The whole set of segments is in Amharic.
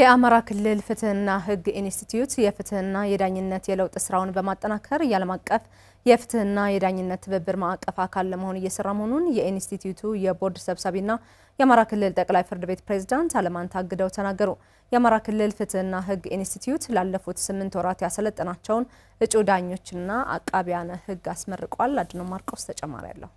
የአማራ ክልል ፍትህና ህግ ኢንስቲትዩት የፍትህና የዳኝነት የለውጥ ስራውን በማጠናከር የዓለም አቀፍ የፍትህና የዳኝነት ትብብር ማዕቀፍ አካል ለመሆን እየሰራ መሆኑን የኢንስቲትዩቱ የቦርድ ሰብሳቢና የአማራ ክልል ጠቅላይ ፍርድ ቤት ፕሬዝዳንት አለማንታ አግደው ተናገሩ። የአማራ ክልል ፍትህና ህግ ኢንስቲትዩት ላለፉት 8 ወራት ያሰለጠናቸውን እጩ ዳኞችና አቃቢያነ ህግ አስመርቋል። አድኖ ማርቆስ ተጨማሪ ያለው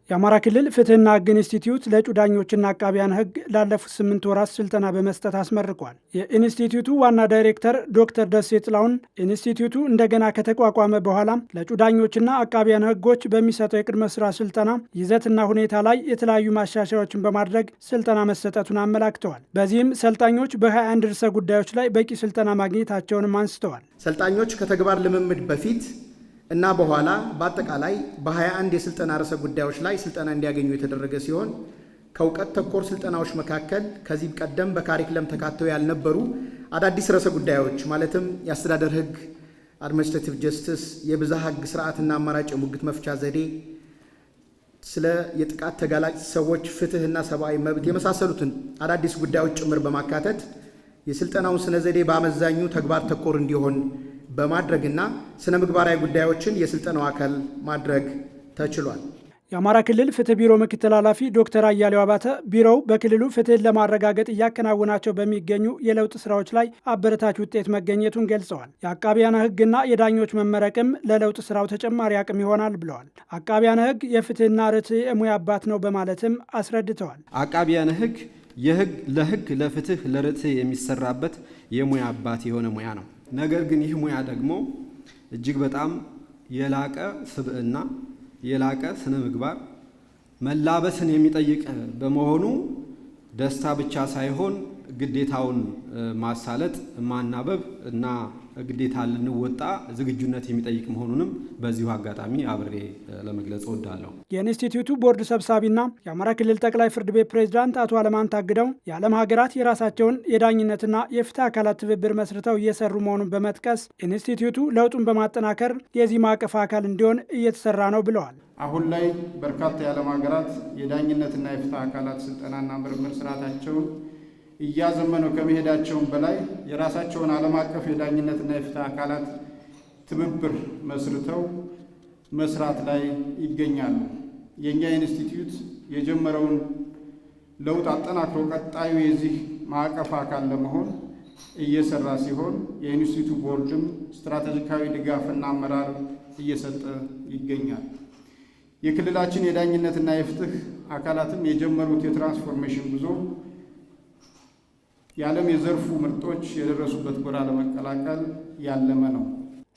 የአማራ ክልል ፍትህና ህግ ኢንስቲትዩት ለእጩ ዳኞችና አቃቢያን ህግ ላለፉት 8 ወራት ስልጠና በመስጠት አስመርቋል። የኢንስቲትዩቱ ዋና ዳይሬክተር ዶክተር ደሴ ጥላሁን ኢንስቲትዩቱ እንደገና ከተቋቋመ በኋላ ለእጩ ዳኞችና አቃቢያን ህጎች በሚሰጠው የቅድመ ስራ ስልጠና ይዘትና ሁኔታ ላይ የተለያዩ ማሻሻያዎችን በማድረግ ስልጠና መሰጠቱን አመላክተዋል። በዚህም ሰልጣኞች በ21 ርዕሰ ጉዳዮች ላይ በቂ ስልጠና ማግኘታቸውንም አንስተዋል። ሰልጣኞች ከተግባር ልምምድ በፊት እና በኋላ በአጠቃላይ በ21 የስልጠና ርዕሰ ጉዳዮች ላይ ስልጠና እንዲያገኙ የተደረገ ሲሆን ከእውቀት ተኮር ስልጠናዎች መካከል ከዚህ ቀደም በካሪክለም ተካተው ያልነበሩ አዳዲስ ርዕሰ ጉዳዮች ማለትም የአስተዳደር ህግ፣ አድሚኒስትሬቲቭ ጀስቲስ፣ የብዝሃ ህግ ስርዓትና አማራጭ የሙግት መፍቻ ዘዴ፣ ስለ የጥቃት ተጋላጭ ሰዎች ፍትህና ሰብአዊ መብት የመሳሰሉትን አዳዲስ ጉዳዮች ጭምር በማካተት የስልጠናውን ስነ ዘዴ በአመዛኙ ተግባር ተኮር እንዲሆን በማድረግና ስነ ምግባራዊ ጉዳዮችን የስልጠናው አካል ማድረግ ተችሏል። የአማራ ክልል ፍትህ ቢሮ ምክትል ኃላፊ ዶክተር አያሌው አባተ ቢሮው በክልሉ ፍትህን ለማረጋገጥ እያከናወናቸው በሚገኙ የለውጥ ስራዎች ላይ አበረታች ውጤት መገኘቱን ገልጸዋል። የአቃቢያነ ህግና የዳኞች መመረቅም ለለውጥ ስራው ተጨማሪ አቅም ይሆናል ብለዋል። አቃቢያነ ህግ የፍትህና ርትዕ የሙያ አባት ነው በማለትም አስረድተዋል። አቃቢያነ ህግ ለህግ ለፍትህ ለርትዕ የሚሰራበት የሙያ አባት የሆነ ሙያ ነው። ነገር ግን ይህ ሙያ ደግሞ እጅግ በጣም የላቀ ስብዕና የላቀ ስነ ምግባር መላበስን የሚጠይቅ በመሆኑ ደስታ ብቻ ሳይሆን ግዴታውን ማሳለጥ ማናበብ እና ግዴታ ልንወጣ ዝግጁነት የሚጠይቅ መሆኑንም በዚሁ አጋጣሚ አብሬ ለመግለጽ እወዳለሁ። የኢንስቲትዩቱ ቦርድ ሰብሳቢና የአማራ ክልል ጠቅላይ ፍርድ ቤት ፕሬዝዳንት አቶ አለማንታ አግደው የዓለም ሀገራት የራሳቸውን የዳኝነትና የፍትህ አካላት ትብብር መስርተው እየሰሩ መሆኑን በመጥቀስ ኢንስቲትዩቱ ለውጡን በማጠናከር የዚህ ማዕቀፍ አካል እንዲሆን እየተሰራ ነው ብለዋል። አሁን ላይ በርካታ የዓለም ሀገራት የዳኝነትና የፍትህ አካላት ስልጠናና ምርምር ስርዓታቸውን እያዘመኑ ከመሄዳቸውም በላይ የራሳቸውን ዓለም አቀፍ የዳኝነትና የፍትህ አካላት ትብብር መስርተው መስራት ላይ ይገኛሉ። የእኛ ኢንስቲትዩት የጀመረውን ለውጥ አጠናክሮ ቀጣዩ የዚህ ማዕቀፍ አካል ለመሆን እየሰራ ሲሆን የኢንስቲትዩቱ ቦርድም ስትራቴጂካዊ ድጋፍና አመራር እየሰጠ ይገኛል። የክልላችን የዳኝነትና የፍትህ አካላትም የጀመሩት የትራንስፎርሜሽን ጉዞ የዓለም የዘርፉ ምርጦች የደረሱበት ጎራ ለመቀላቀል ያለመ ነው።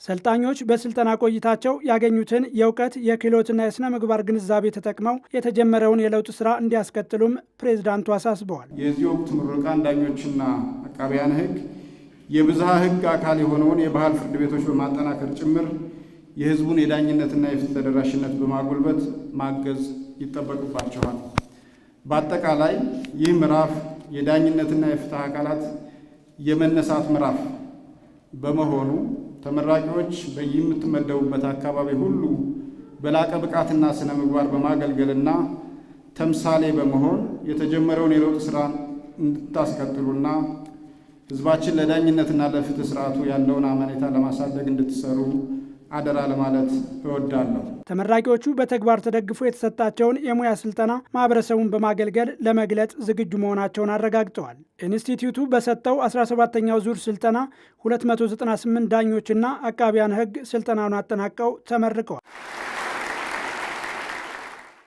ሰልጣኞች በስልጠና ቆይታቸው ያገኙትን የእውቀት የክህሎትና የስነ ምግባር ግንዛቤ ተጠቅመው የተጀመረውን የለውጥ ስራ እንዲያስቀጥሉም ፕሬዝዳንቱ አሳስበዋል። የዚህ ወቅት ምሩቃን ዳኞችና አቃቢያነ ህግ የብዝሃ ህግ አካል የሆነውን የባህል ፍርድ ቤቶች በማጠናከር ጭምር የህዝቡን የዳኝነትና የፍትህ ተደራሽነት በማጎልበት ማገዝ ይጠበቅባቸዋል። በአጠቃላይ ይህ ምዕራፍ የዳኝነትና የፍትህ አካላት የመነሳት ምዕራፍ በመሆኑ ተመራቂዎች በየምትመደቡበት አካባቢ ሁሉ በላቀ ብቃትና ስነ ምግባር በማገልገልና ተምሳሌ በመሆን የተጀመረውን የለውጥ ስራ እንድታስቀጥሉና ህዝባችን ለዳኝነትና ለፍትህ ስርዓቱ ያለውን አመኔታ ለማሳደግ እንድትሰሩ አደራ ለማለት እወዳለሁ። ተመራቂዎቹ በተግባር ተደግፎ የተሰጣቸውን የሙያ ስልጠና ማህበረሰቡን በማገልገል ለመግለጽ ዝግጁ መሆናቸውን አረጋግጠዋል። ኢንስቲትዩቱ በሰጠው 17ኛው ዙር ስልጠና 298 ዳኞችና አቃቢያን ህግ ስልጠናውን አጠናቀው ተመርቀዋል።